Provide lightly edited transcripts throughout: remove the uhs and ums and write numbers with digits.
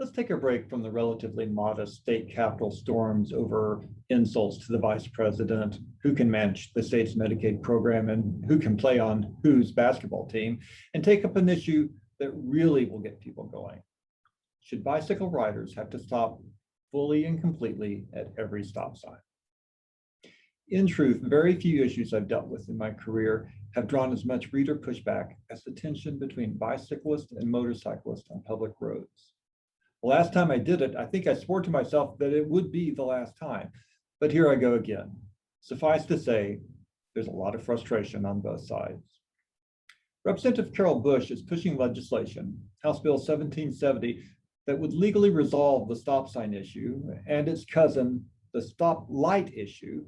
Let's take a break from the relatively modest state capitol storms over insults to the vice president, who can manage the state's Medicaid program and who can play on whose basketball team, and take up an issue that really will get people going. Should bicycle riders have to stop fully and completely at every stop sign? In truth, very few issues I've dealt with in my career have drawn as much reader pushback as the tension between bicyclists and motorcyclists on public roads. The last time I did it, I think I swore to myself that it would be the last time, but here I go again. Suffice to say, there's a lot of frustration on both sides. Representative Carol Bush is pushing legislation, House Bill 1770, that would legally resolve the stop sign issue and its cousin, the stop light issue,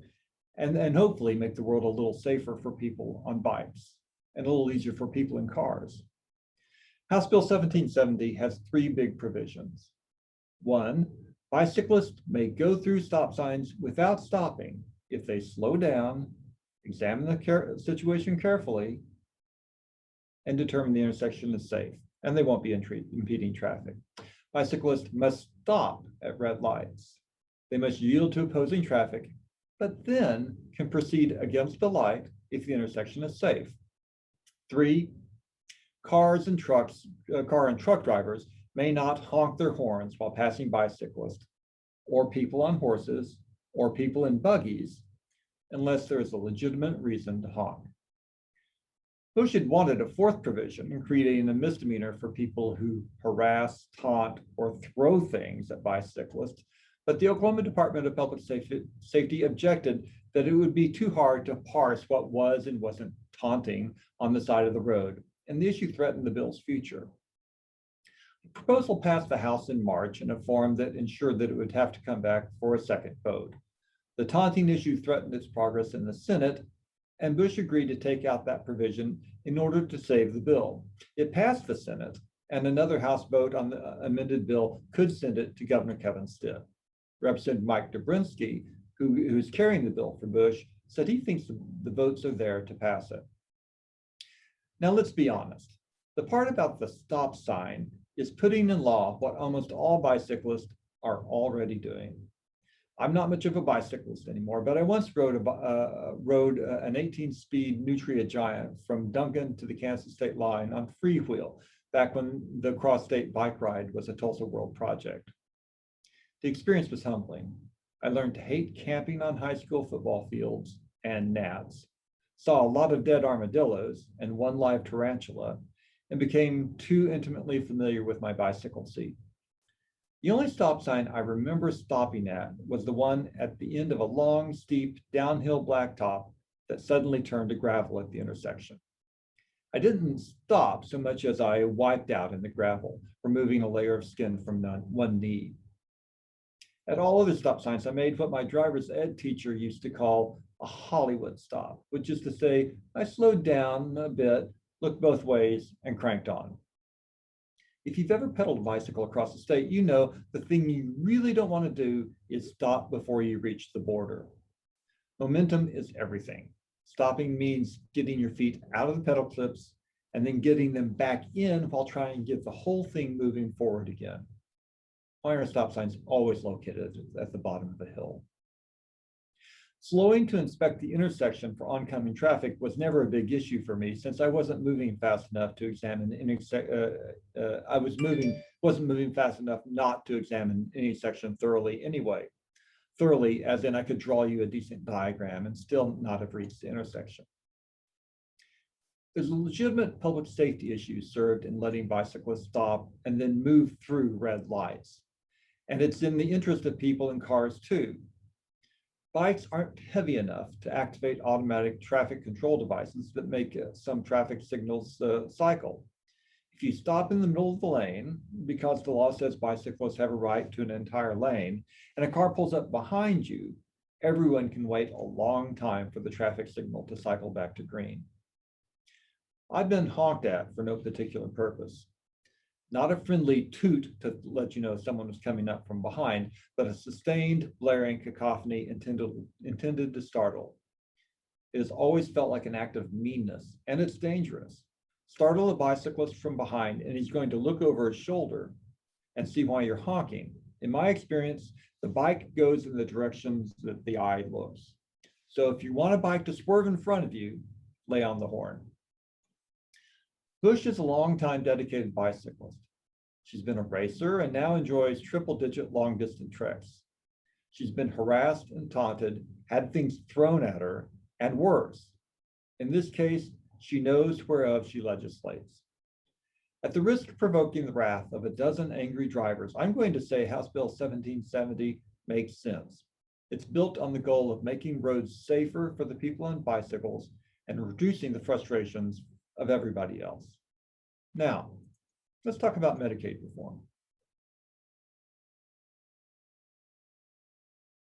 and hopefully make the world a little safer for people on bikes and a little easier for people in cars. House Bill 1770 has three big provisions. One, bicyclists may go through stop signs without stopping if they slow down, examine the situation carefully, and determine the intersection is safe, and they won't be impeding traffic. Bicyclists must stop at red lights. They must yield to opposing traffic, but then can proceed against the light if the intersection is safe. Three, car and truck drivers may not honk their horns while passing bicyclists or people on horses or people in buggies unless there is a legitimate reason to honk. Bush had wanted a fourth provision in creating a misdemeanor for people who harass, taunt, or throw things at bicyclists, but the Oklahoma Department of Public Safety objected that it would be too hard to parse what was and wasn't taunting on the side of the road, and the issue threatened the bill's future. The proposal passed the House in March in a form that ensured that it would have to come back for a second vote. The taunting issue threatened its progress in the Senate, and Bush agreed to take out that provision in order to save the bill. It passed the Senate, and another House vote on the amended bill could send it to Governor Kevin Stitt. Representative Mike Dobrinsky, who's carrying the bill for Bush, said he thinks the votes are there to pass it. Now, let's be honest. The part about the stop sign is putting in law what almost all bicyclists are already doing. I'm not much of a bicyclist anymore, but I once rode an 18-speed Nutria Giant from Duncan to the Kansas state line on freewheel back when the cross-state bike ride was a Tulsa World project. The experience was humbling. I learned to hate camping on high school football fields and gnats, saw a lot of dead armadillos and one live tarantula, and became too intimately familiar with my bicycle seat. The only stop sign I remember stopping at was the one at the end of a long, steep, downhill blacktop that suddenly turned to gravel at the intersection. I didn't stop so much as I wiped out in the gravel, removing a layer of skin from one knee. At all other stop signs, I made what my driver's ed teacher used to call a Hollywood stop, which is to say, I slowed down a bit, looked both ways, and cranked on. If you've ever pedaled a bicycle across the state, you know the thing you really don't want to do is stop before you reach the border. Momentum is everything. Stopping means getting your feet out of the pedal clips and then getting them back in while trying to get the whole thing moving forward again. Why are stop signs always located at the bottom of the hill? Slowing to inspect the intersection for oncoming traffic was never a big issue for me since I wasn't moving fast enough to examine wasn't moving fast enough not to examine any section thoroughly anyway. Thoroughly, as in I could draw you a decent diagram and still not have reached the intersection. There's a legitimate public safety issue served in letting bicyclists stop and then move through red lights. And it's in the interest of people in cars too. Bikes aren't heavy enough to activate automatic traffic control devices that make some traffic signals cycle. If you stop in the middle of the lane, because the law says bicyclists have a right to an entire lane, and a car pulls up behind you, everyone can wait a long time for the traffic signal to cycle back to green. I've been honked at for no particular purpose. Not a friendly toot to let you know someone was coming up from behind, but a sustained blaring cacophony intended to startle. It has always felt like an act of meanness, and it's dangerous. Startle a bicyclist from behind, and he's going to look over his shoulder, and see why you're honking. In my experience, the bike goes in the directions that the eye looks. So if you want a bike to swerve in front of you, lay on the horn. Bush is a longtime dedicated bicyclist. She's been a racer and now enjoys triple-digit long-distance treks. She's been harassed and taunted, had things thrown at her, and worse. In this case, she knows whereof she legislates. At the risk of provoking the wrath of a dozen angry drivers, I'm going to say House Bill 1770 makes sense. It's built on the goal of making roads safer for the people on bicycles and reducing the frustrations of everybody else. Now, let's talk about Medicaid reform.